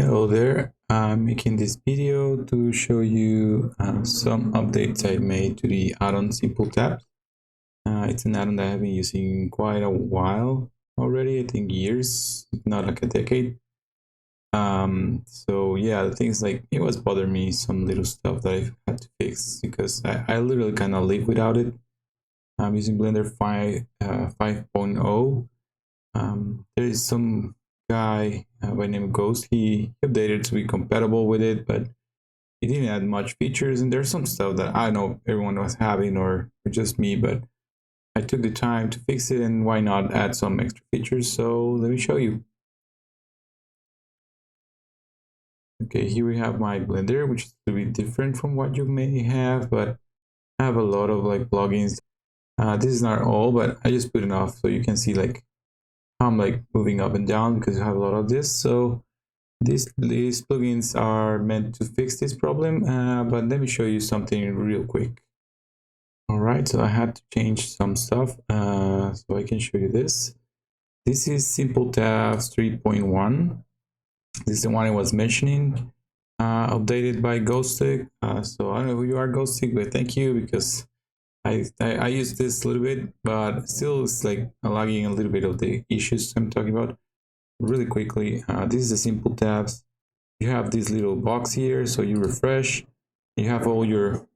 Hello there, I'm making this video to show you some updates I made to the addon Simple Tabs. It's an addon that I've been using quite a while already, I think years, if not like a decade. So yeah, the thing is like it was bothering me some little stuff that I had to fix because I literally kind of live without it. I'm using Blender 5.0. There is some guy by name Ghost. He updated to be compatible with it, but he didn't add much features. And there's some stuff that I know everyone was having, or just me, but I took the time to fix it, and why not add some extra features? So let me show you. Okay, here we have my Blender, which is a bit different from what you may have, but I have a lot of like plugins. This is not all, but I just put enough so you can see like how I'm like moving up and down because I have a lot of this. So these plugins are meant to fix this problem, but let me show you something real quick. All right, so I had to change some stuff, so I can show you this. This is Simple Tabs 3.1. This is the one I was mentioning, updated by Ghostic. So I don't know who you are, Ghostic, but thank you because I use this a little bit, but still it's like lagging a little bit of the issues I'm talking about. Really quickly, this is the Simple Tabs. You have this little box here, so you refresh. You have all your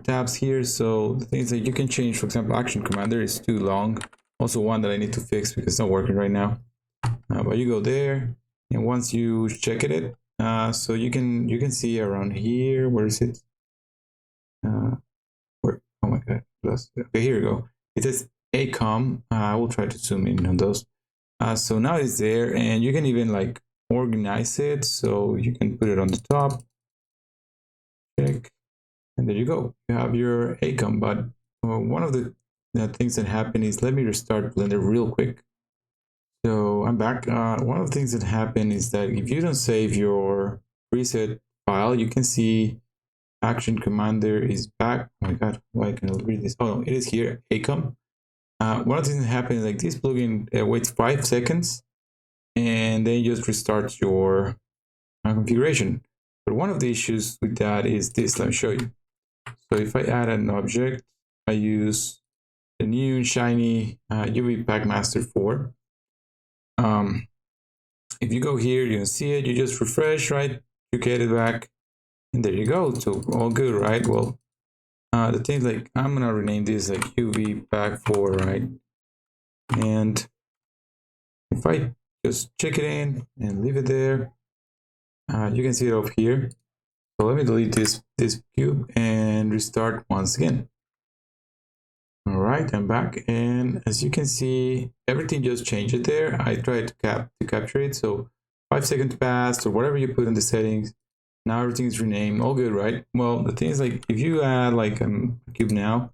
tabs here. So the things that you can change, for example, Action Commander is too long. Also one that I need to fix because it's not working right now. But you go there, and once you check it, so you can see around here. Where is it? Where? Oh my god! Okay, here we go. It says ACOM. I will try to zoom in on those. So now it's there, and you can even like organize it. So you can put it on the top. Check. And there you go. You have your ACOM. But one of the things that happen is, let me restart Blender real quick. So I'm back. One of the things that happen is that if you don't save your preset file, you can see Action Commander is back. Oh my god, why can I read this? Oh no, it is here, ACOM. One of the things that happens is like this plugin waits 5 seconds and then you just restarts your configuration. But one of the issues with that is this. Let me show you. So if I add an object, I use the new shiny UV Packmaster 4. If you go here, you can see it. You just refresh, right? You get it back, and there you go. So all good, right? Well, the thing like I'm gonna rename this like UV Pack 4, right? And if I just check it in and leave it there, you can see it up here. So let me delete this cube and restart once again. All right, I'm back, and as you can see, everything just changed there. I tried to capture it, so 5 seconds passed or whatever you put in the settings. Now everything is renamed, all good, right? Well, the thing is like if you add like a cube now,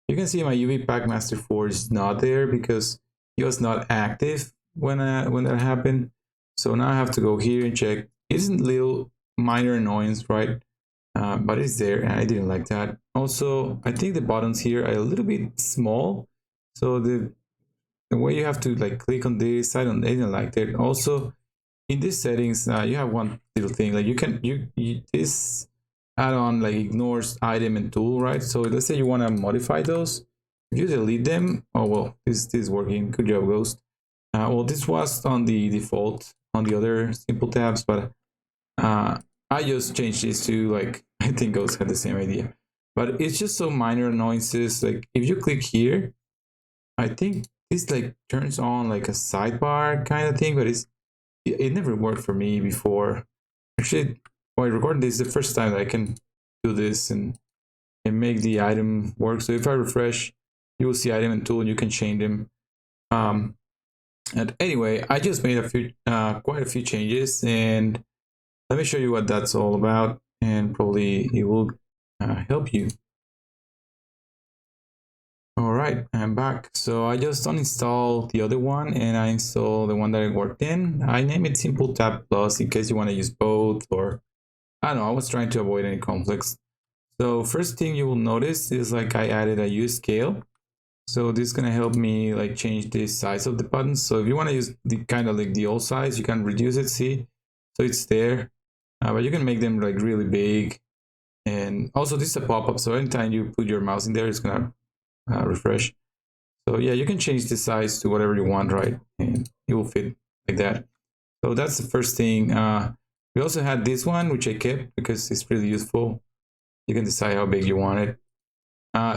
you can see my UV Packmaster 4 is not there because it was not active when that happened. So now I have to go here and check. It's a little minor annoyance, right? But it's there, and I didn't like that. Also, I think the buttons here are a little bit small, so the way you have to like click on this, I didn't like that. Also, in these settings, you have one little thing like this add-on like ignores item and tool, right? So let's say you want to modify those, if you delete them. Oh well, this is working. Good job, Ghost. Well, this was on the default on the other Simple Tabs, but I just changed this to like, I think Ghost had the same idea, but it's just so minor annoyances. Like if you click here, I think this like turns on like a sidebar kind of thing, but it never worked for me before. Actually, while I record this, the first time that I can do this and make the item work. So if I refresh, you will see item and tool, and you can change them. And anyway, I just made quite a few changes, and let me show you what that's all about, and probably it will help you. All right, I'm back. So I just uninstalled the other one and I installed the one that I worked in. I name it Simple Tab Plus in case you want to use both, or I don't know, I was trying to avoid any conflicts. So first thing you will notice is like I added a use scale. So this is gonna help me like change the size of the buttons. So if you want to use the kind of like the old size, you can reduce it. See, so it's there, but you can make them like really big. And also this is a pop-up, so anytime you put your mouse in there, it's gonna refresh. So yeah, you can change the size to whatever you want, right? And it will fit like that. So that's the first thing. We also had this one, which I kept because it's really useful. You can decide how big you want it.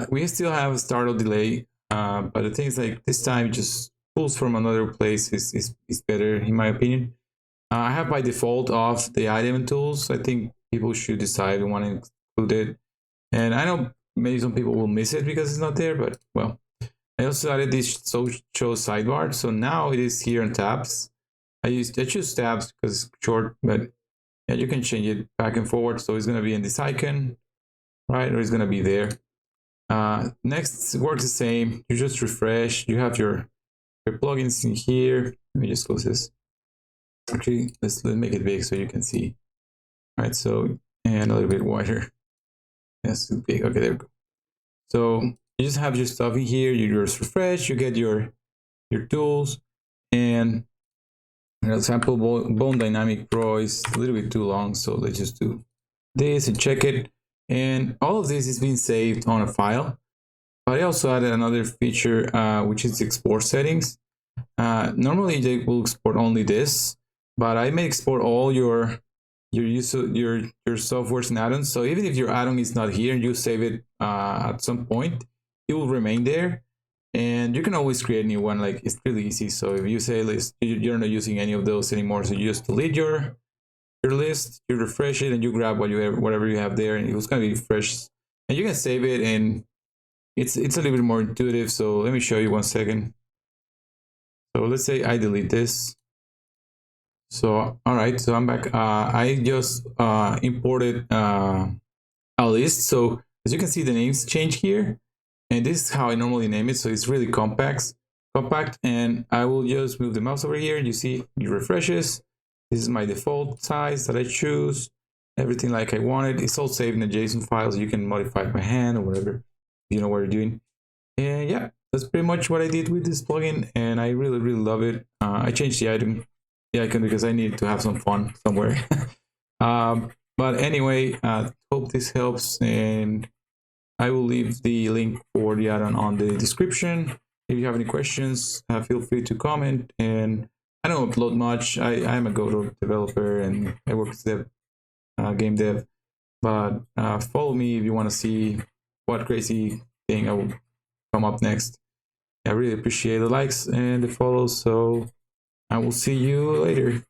We still have a startle delay, but the thing is like this time just pulls from another place is better in my opinion. I have by default off the item tools. I think people should decide they want to include it. And I know maybe some people will miss it because it's not there, but well. I also added this show sidebar. So now it is here on tabs. I choose tabs because it's short, but yeah, you can change it back and forward. So it's gonna be in this icon, right? Or it's gonna be there. Next works the same. You just refresh. You have your plugins in here. Let me just close this. Actually, let's make it big so you can see. All right, so and a little bit wider. Yes, big. Okay, there we go. So you just have your stuff in here. You just refresh. You get your tools, and an example Bone Dynamic Pro is a little bit too long, so let's just do this and check it. And all of this is being saved on a file. But I also added another feature, which is export settings. Normally they will export only this, but I may export all your softwares and add-ons. So even if your add-on is not here and you save it at some point, it will remain there. And you can always create a new one. Like it's really easy. So if you say you're not using any of those anymore, so you just delete your list, you refresh it, and you grab whatever you have there, and it's gonna be fresh. And you can save it, and it's a little bit more intuitive. So let me show you 1 second. So let's say I delete this. So all right, so I'm back. I just imported a list. So as you can see, the names change here, and this is how I normally name it. So it's really compact. And I will just move the mouse over here. You see, it refreshes. This is my default size that I choose. Everything like I wanted. It's all saved in a JSON file, so you can modify it by hand or whatever. You know what you're doing. And yeah, that's pretty much what I did with this plugin, and I really love it. I changed the icon because I needed to have some fun somewhere. But anyway, hope this helps, and I will leave the link for the add-on on the description. If you have any questions, feel free to comment. And I don't upload much. I'm a Godot developer and I work as game dev. But follow me if you want to see what crazy thing I will come up next. I really appreciate the likes and the follows. So I will see you later.